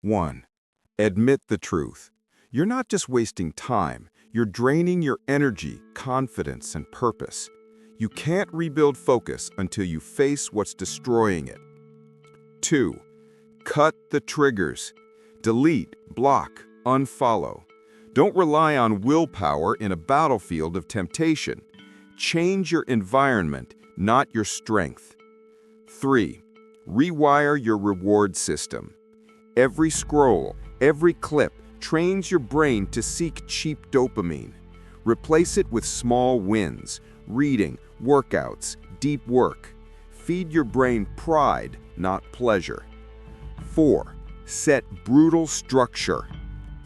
1. Admit the truth. You're not just wasting time, you're draining your energy, confidence, and purpose. You can't rebuild focus until you face what's destroying it. 2. Cut the triggers. Delete, block, unfollow. Don't rely on willpower in a battlefield of temptation. Change your environment, not your strength. 3. Rewire your reward system. Every scroll, every clip trains your brain to seek cheap dopamine. Replace it with small wins, reading, workouts, deep work. Feed your brain pride, not pleasure. 4. Set brutal structure.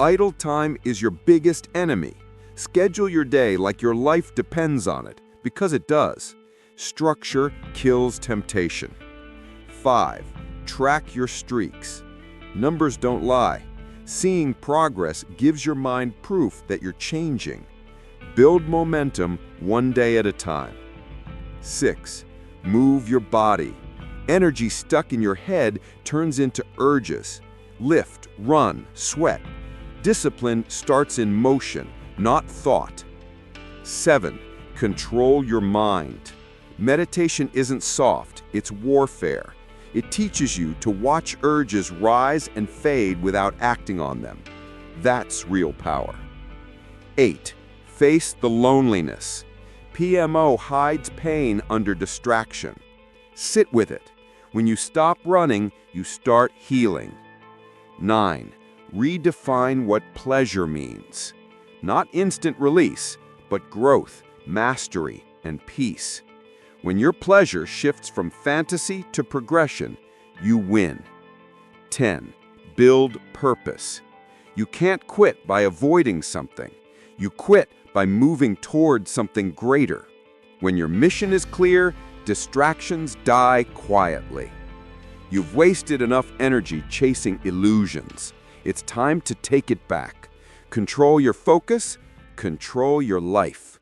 Idle time is your biggest enemy. Schedule your day like your life depends on it, because it does. Structure kills temptation. 5. Track your streaks. Numbers don't lie. Seeing progress gives your mind proof that you're changing. Build momentum one day at a time. 6. Move your body. Energy stuck in your head turns into urges. Lift, run, sweat. Discipline starts in motion, not thought. 7. Control your mind. Meditation isn't soft, it's warfare. It teaches you to watch urges rise and fade without acting on them. That's real power. 8. Face the loneliness. PMO hides pain under distraction. Sit with it. When you stop running, you start healing. 9. Redefine what pleasure means. Not instant release, but growth, mastery, and peace. When your pleasure shifts from fantasy to progression, you win. 10. Build purpose. You can't quit by avoiding something. You quit by moving toward something greater. When your mission is clear, distractions die quietly. You've wasted enough energy chasing illusions. It's time to take it back. Control your focus, control your life.